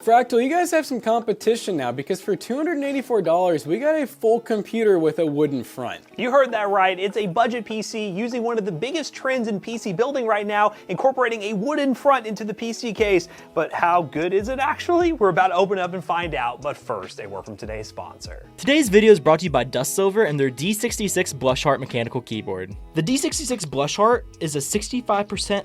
Fractal, you guys have some competition now because for $284, we got a full computer with a wooden front. You heard that right. It's a budget PC using one of the biggest trends in PC building right now, incorporating a wooden front into the PC case. But how good is it actually? We're about to open up and find out. But first, a word from today's sponsor. Today's video is brought to you by Dust Silver and their D66 Blush Heart mechanical keyboard. The D66 Blush Heart is a 65%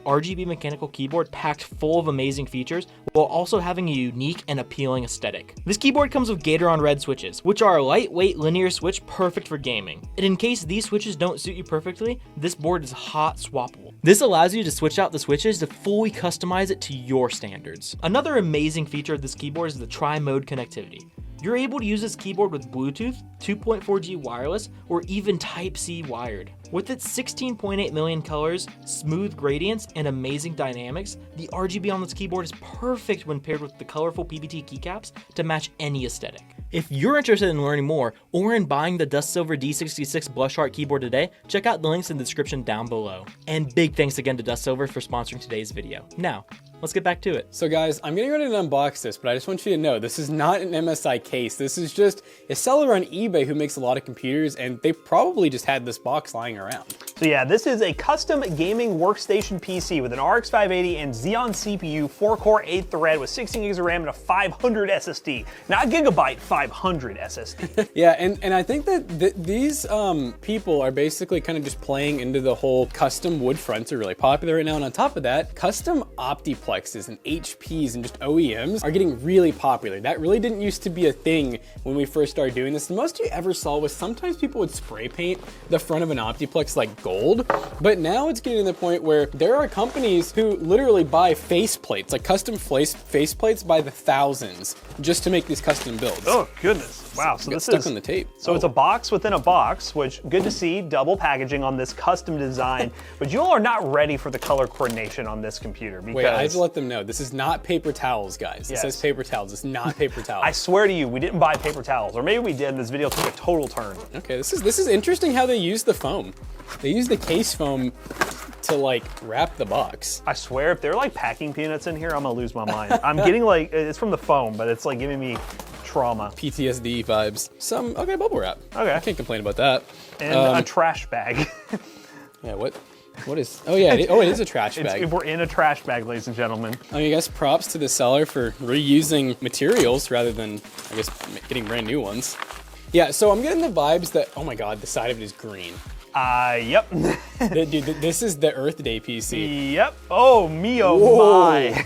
RGB mechanical keyboard packed full of amazing features while also having a unique and appealing aesthetic. This keyboard comes with Gateron red switches, which are a lightweight linear switch perfect for gaming. And in case these switches don't suit you perfectly, this board is hot swappable. This allows you to switch out the switches to fully customize it to your standards. Another amazing feature of this keyboard is the tri-mode connectivity. You're able to use this keyboard with Bluetooth, 2.4G wireless, or even Type-C wired. With its 16.8 million colors, smooth gradients, and amazing dynamics, the RGB on this keyboard is perfect when paired with the colorful PBT keycaps to match any aesthetic. If you're interested in learning more or in buying the Dust Silver D66 Blush Heart keyboard today, check out the links in the description down below. And big thanks again to Dust Silver for sponsoring today's video. Now, let's get back to it. So guys, I'm getting ready to unbox this, but I just want you to know, this is not an MSI case. This is just a seller on eBay who makes a lot of computers, and they probably just had this box lying around. So yeah, this is a custom gaming workstation PC with an RX 580 and Xeon CPU, 4-core, 8-thread with 16 gigs of RAM and a 500 SSD. Not gigabyte, 500 SSD. Yeah, and I think that these people are basically kind of just playing into the whole custom wood fronts are really popular right now, and on top of that, custom Optiplexes and HPs and just OEMs are getting really popular. That really didn't used to be a thing when we first started doing this. The most you ever saw was sometimes people would spray paint the front of an Optiplex like gold, but now it's getting to the point where there are companies who literally buy faceplates, like custom faceplates by the thousands, just to make these custom builds. Oh goodness. Wow, so this stuck is on the tape. So it's a box within a box, which good to see, double packaging on this custom design, but you all are not ready for the color coordination on this computer because... Wait, I have to let them know, this is not paper towels, guys. It says paper towels, it's not paper towels. I swear to you, we didn't buy paper towels, or maybe we did and this video took a total turn. Okay, this is interesting how they use the foam. They use the case foam to like wrap the box. I swear, if they're like packing peanuts in here, I'm gonna lose my mind. I'm getting like, it's from the foam, but it's like giving me trauma. PTSD vibes. Okay, bubble wrap. Okay. I can't complain about that. And a trash bag. Yeah, what is, oh yeah, it is a trash bag. We're in a trash bag, ladies and gentlemen. I mean, I guess props to the seller for reusing materials rather than, I guess, getting brand new ones. Yeah, so I'm getting the vibes that, oh my God, the side of it is green. Yep. Dude, this is the Earth Day PC. Yep. Oh, me, oh my.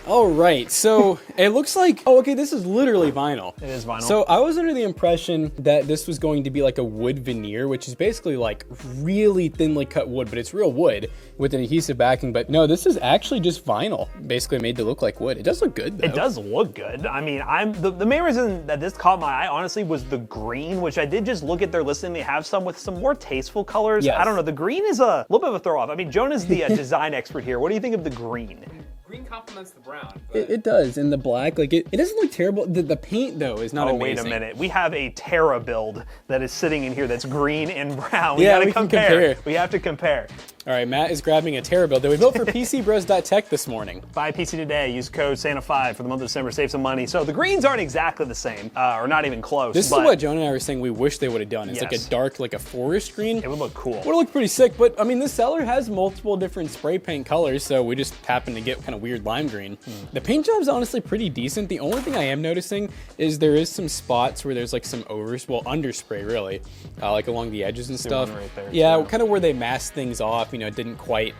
All right, so it looks like, oh, okay, this is literally vinyl. It is vinyl. So I was under the impression that this was going to be like a wood veneer, which is basically like really thinly cut wood, but it's real wood with an adhesive backing. But no, this is actually just vinyl, basically made to look like wood. It does look good though. It does look good. I mean, the main reason that this caught my eye, honestly, was the green, which I did just look at their listing. They have some with some more tasteful colors. Yes. I don't know, the green is a little bit of a throw off. I mean, Jonah's the design expert here. What do you think of the green? Green complements the brown. It does, and the black, like it doesn't look terrible. The paint though is not amazing. Oh, wait a minute. We have a Terra build that is sitting in here that's green and brown. Yeah, gotta we can compare. We have to compare. All right, Matt is grabbing a Terra build that we built for PCBros.tech this morning. Buy a PC today, use code SANTA5 for the month of December, save some money. So the greens aren't exactly the same, or not even close. This is what Jonah and I were saying we wish they would have done. It's like a dark, like a forest green. It would look cool. Would look pretty sick, but I mean, this seller has multiple different spray paint colors, so we just happened to get kind of weird lime green. The paint job is honestly pretty decent. The only thing I am noticing is there is some spots where there's like some underspray really, like along the edges and stuff. One right there, yeah, kind of where they masked things off, you know, it didn't quite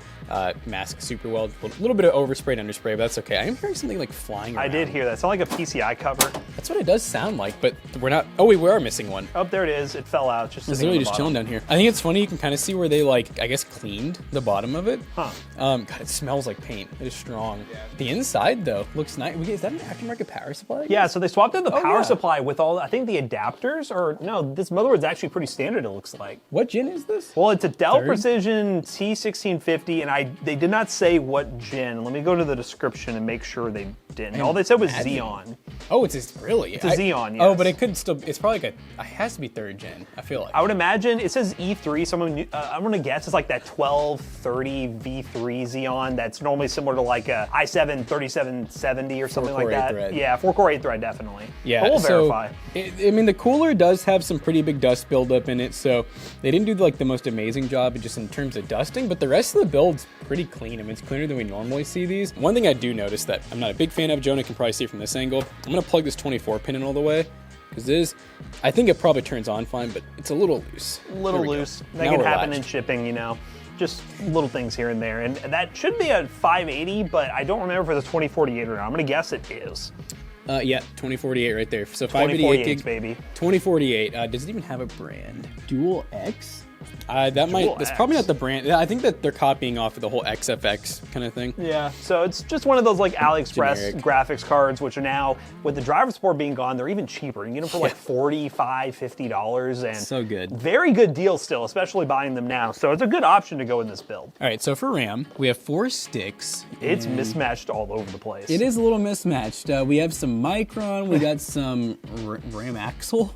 mask super well. A little bit of overspray and underspray, but that's okay. I am hearing something like flying around. I did hear that. It sounded like a PCI cover. That's what it does sound like, but we're not, oh wait, we are missing one. Oh, there it is. It fell out. Just it's literally just chilling down here. I think it's funny, you can kind of see where they like, I guess, cleaned the bottom of it. Huh. God, it smells like paint. It is strong. Yeah. The inside though looks nice. Is that an aftermarket power supply? Yeah, so they swapped out the power supply with all, I think the adapters, or no, this motherboard's actually pretty standard, it looks like. What gen is this? Well, it's a Dell Precision T1650, and they did not say what gen. Let me go to the description and make sure they didn't. All they said was Xeon. Oh, it's really? It's a Xeon, yes. Oh, but it could still, it's probably like it has to be 3rd gen, I feel like. I would imagine, it says E3, so I'm gonna guess it's like that 1230 V3 Xeon that's normally similar to like a i7 3770 or something like that. Thread. Yeah, 4-core 8-thread, definitely. Yeah, but we'll so, verify. I mean, the cooler does have some pretty big dust buildup in it, so they didn't do like the most amazing job just in terms of dusting, but the rest of the build's pretty clean. I mean, it's cleaner than we normally see these. One thing I do notice that I'm not a big fan of, Jonah can probably see from this angle, I'm gonna plug this 24 pin in all the way, because I think it probably turns on fine, but it's a little loose. A little loose. That Now can we're happen latched. in shipping, you know. Just little things here and there. And that should be a 580, but I don't remember if it's a 2048 or not. I'm gonna guess it is. Yeah, 2048 right there. So 588 gig, baby. 2048. Does it even have a brand? Dual X? That's probably not the brand. I think that they're copying off of the whole XFX kind of thing. Yeah, so it's just one of those like AliExpress Generic. graphics cards, which are now, with the driver support being gone, they're even cheaper. You can get them for like $45, $50, and So good. very good deal still, especially buying them now. So it's a good option to go in this build. All right, so for RAM, we have 4 sticks. It's mismatched all over the place. It is a little mismatched. We have some Micron, we got some RAM Axle.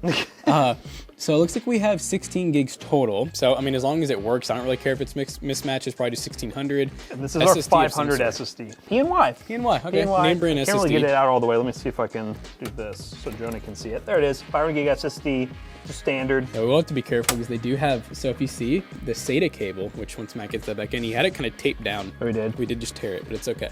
So it looks like we have 16 gigs total. So, I mean, as long as it works, I don't really care if it's mismatched. It's probably just 1600. And this is our 500 SSD. PNY. PNY, okay. PNY. Name brand SSD. Can't really get it out all the way. Let me see if I can do this so Jonah can see it. There it is. 500 gig SSD, just standard. Yeah, we'll have to be careful because they do have, so if you see the SATA cable, which once Matt gets that back in, he had it kind of taped down. Oh, we did? We did just tear it, but it's okay.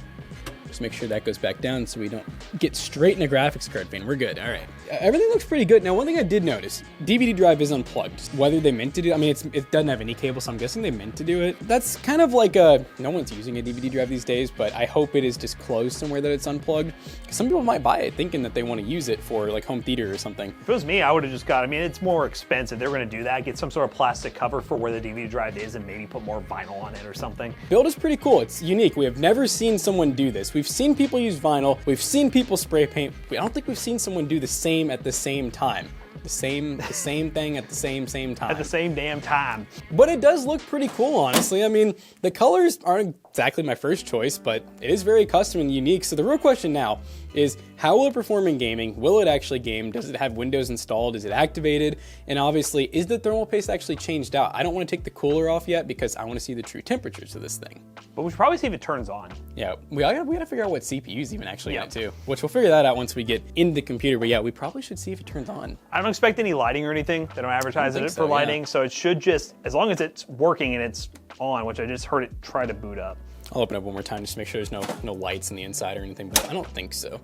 Just make sure that goes back down so we don't get straight in a graphics card vein. We're good, all right. Everything looks pretty good. Now, one thing I did notice, DVD drive is unplugged. Whether they meant to do, I mean, it doesn't have any cable, so I'm guessing they meant to do it. That's kind of like no one's using a DVD drive these days, but I hope it is disclosed somewhere that it's unplugged. Because some people might buy it thinking that they want to use it for like home theater or something. If it was me, I would have just got, I mean, it's more expensive. They're gonna do that, get some sort of plastic cover for where the DVD drive is and maybe put more vinyl on it or something. Build is pretty cool. It's unique. We have never seen someone do this. We've seen people use vinyl. We've seen people spray paint. I don't think we've seen someone do the same at the same time. The same thing at the same time. At the same damn time. But it does look pretty cool, honestly. I mean, the colors aren't exactly my first choice, but it is very custom and unique. So the real question now is, how will it perform in gaming? Will it actually game? Does it have Windows installed? Is it activated? And obviously, is the thermal paste actually changed out? I don't want to take the cooler off yet because I want to see the true temperatures of this thing. But we should probably see if it turns on. Yeah, we gotta figure out what CPU's even actually in it too, which we'll figure that out once we get in the computer. But yeah, we probably should see if it turns on. I don't expect any lighting or anything. They don't advertise it for lighting, yeah. so it should just, as long as it's working and it's on, which I just heard it try to boot up. I'll open up one more time just to make sure there's no lights in the inside or anything, but I don't think so.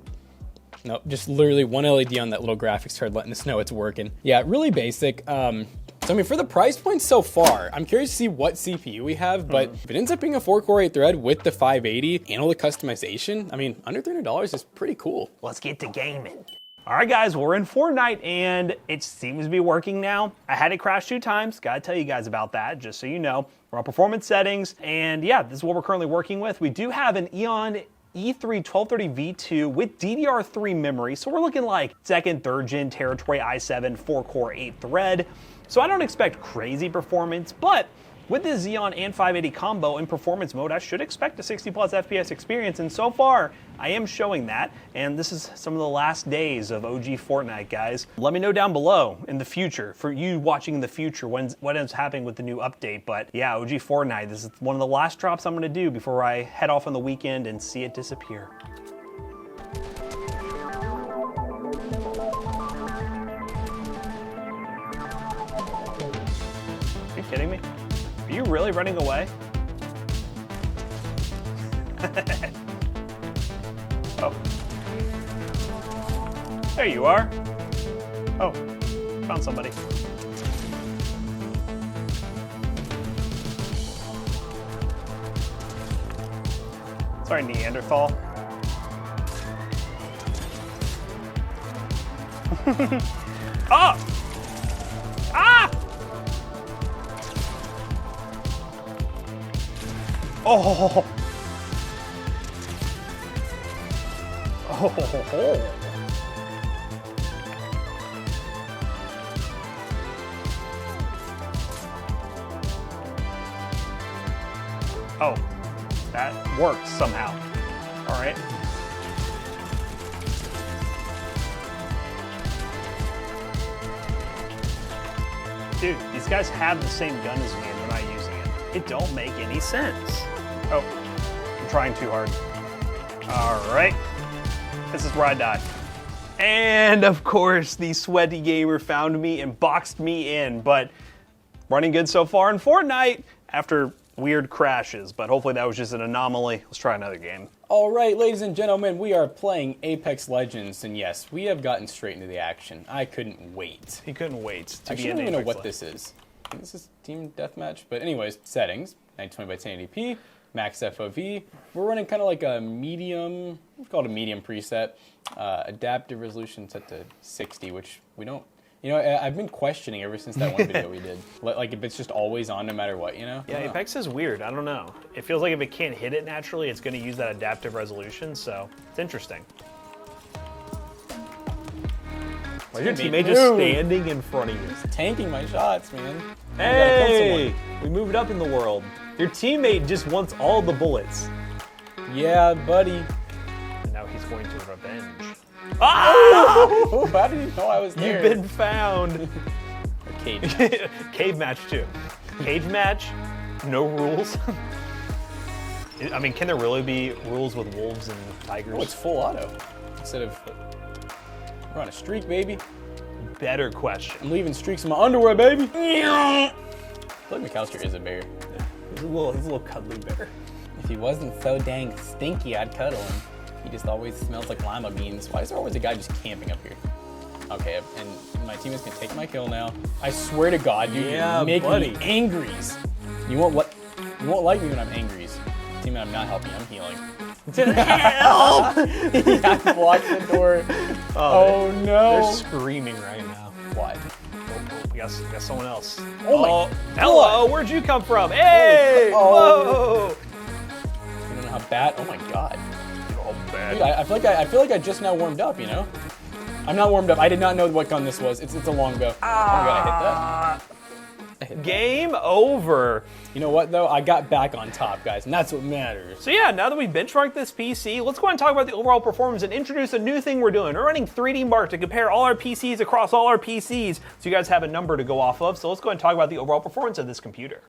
Nope, just literally one LED on that little graphics card letting us know it's working. Yeah, really basic. So I mean, for the price point so far, I'm curious to see what CPU we have, but if it ends up being a 4-core 8-thread with the 580 and all the customization, I mean, under $300 is pretty cool. Let's get to gaming. All right, guys, we're in Fortnite, and it seems to be working now. I had it crash 2 times. Gotta tell you guys about that, just so you know. We're on performance settings, and yeah, this is what we're currently working with. We do have an Eon E3 1230 V2 with DDR3 memory, so we're looking like 2nd, 3rd gen territory i7 4-core 8-thread. So I don't expect crazy performance, but with the Xeon and 580 combo in performance mode, I should expect a 60 plus FPS experience, and so far, I am showing that, and this is some of the last days of OG Fortnite, guys. Let me know down below in the future, for you watching in the future, what ends happening with the new update, but yeah, OG Fortnite, this is one of the last drops I'm gonna do before I head off on the weekend and see it disappear. Are you kidding me? Are you really running away? Oh. There you are. Oh, found somebody. Sorry, Neanderthal. Ah! Ah! Oh! Oh! Oh, that worked somehow. All right. Dude, these guys have the same gun as me and they're not using it. It don't make any sense. Oh, I'm trying too hard. All right, this is where I die. And of course, the sweaty gamer found me and boxed me in, but running good so far in Fortnite after weird crashes, but hopefully that was just an anomaly. Let's try another game. All right, ladies and gentlemen, we are playing Apex Legends, and yes, we have gotten straight into the action. I couldn't wait. He couldn't wait to I be don't in even know Apex what Legends. this is. I think this is team deathmatch, but anyways, settings, 920 by 1080p, max FOV. We're running kind of like a medium, we call it a medium preset. Adaptive resolution set to 60, which we don't, you know, I've been questioning ever since that one video we did. Like if it's just always on no matter what, you know? Yeah, Apex is weird. I don't know. It feels like if it can't hit it naturally, it's going to use that adaptive resolution, so it's interesting. Why is your teammate just standing in front of you? Tanking my shots, man. Hey! We moved up in the world. Your teammate just wants all the bullets. Yeah, buddy. And now he's going to revenge. Oh, how did you know I was there? You've been found. Cage. Cave match too. Cage match, no rules. I mean, can there really be rules with wolves and tigers? Oh, it's full auto. Instead of, we're on a streak, baby. Better question. I'm leaving streaks in my underwear, baby. I feel like McAllister is a bear. He's a little cuddly bear. If he wasn't so dang stinky, I'd cuddle him. He just always smells like lima beans. Why is there always a guy just camping up here? Okay, and my teammates can take my kill now. I swear to God, dude, Yeah, you're making buddy. me angries. You won't like me when I'm angries. Teammate, I'm not helping. I'm healing. Help! I blocked the door. Oh no! They're screaming right now. What? Oh, we got someone else. Oh my hello! Where'd you come from? Hey! Oh. Whoa! You don't know how bad? Oh my God! Oh, bad. Dude, I feel like I just now warmed up. You know? I'm not warmed up. I did not know what gun this was. It's a longbow. Oh my God! I hit that. Game over. You know what though? I got back on top, guys, and that's what matters. So yeah, now that we've benchmarked this PC, let's go ahead and talk about the overall performance and introduce a new thing we're doing. We're running 3D Mark to compare all our PCs across all our PCs, so you guys have a number to go off of. So let's go ahead and talk about the overall performance of this computer.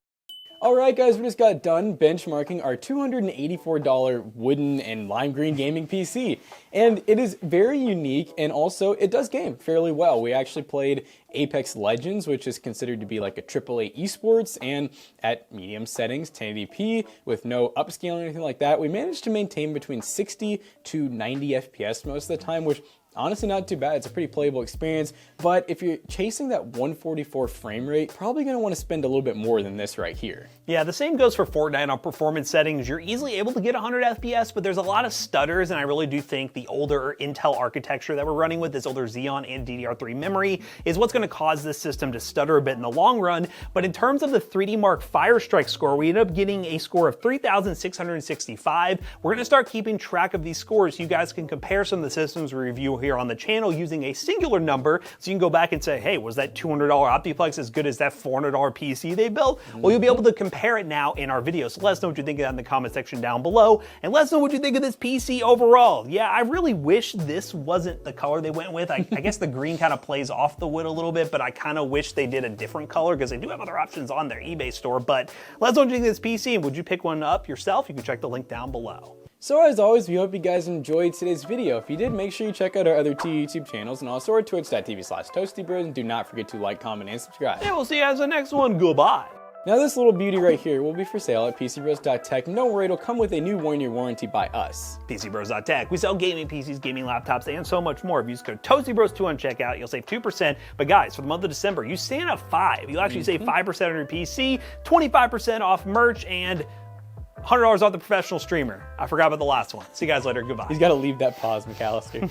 All right, guys, we just got done benchmarking our $284 wooden and lime green gaming PC. And it is very unique, and also it does game fairly well. We actually played Apex Legends, which is considered to be like a AAA esports, and at medium settings, 1080p, with no upscaling or anything like that. We managed to maintain between 60 to 90 FPS most of the time, which honestly not too bad. It's a pretty playable experience, but if you're chasing that 144 frame rate, probably gonna wanna spend a little bit more than this right here. Yeah, the same goes for Fortnite on performance settings. You're easily able to get 100 FPS, but there's a lot of stutters, and I really do think the older Intel architecture that we're running with, this older Xeon and DDR3 memory, is what's gonna cause this system to stutter a bit in the long run. But in terms of the 3D Mark Firestrike score, we ended up getting a score of 3,665. We're gonna start keeping track of these scores so you guys can compare some of the systems we review here on the channel using a singular number, so you can go back and say, hey, was that $200 Optiplex as good as that $400 PC they built? Well, you'll be able to compare it now in our video. So let us know what you think of that in the comment section down below, and let us know what you think of this PC overall. Yeah, I really wish this wasn't the color they went with. I guess the green kind of plays off the wood a little bit, but I kind of wish they did a different color because they do have other options on their eBay store. But let us know what you think of this PC, and would you pick one up yourself? You can check the link down below. So as always, we hope you guys enjoyed today's video. If you did, make sure you check out our other two YouTube channels and also our twitch.tv/ToastyBros, and do not forget to like, comment, and subscribe. And we'll see you guys in the next one. Goodbye. Now this little beauty right here will be for sale at PCBros.tech. No worry, it'll come with a new 1-year warranty by us. PCBros.tech. We sell gaming PCs, gaming laptops, and so much more. If you use code ToastyBros2 on checkout, you'll save 2%. But guys, for the month of December, you stand at 5. You'll actually save 5% on your PC, 25% off merch, and $100 off the professional streamer. I forgot about the last one. See you guys later. Goodbye. He's got to leave that pause, McAllister.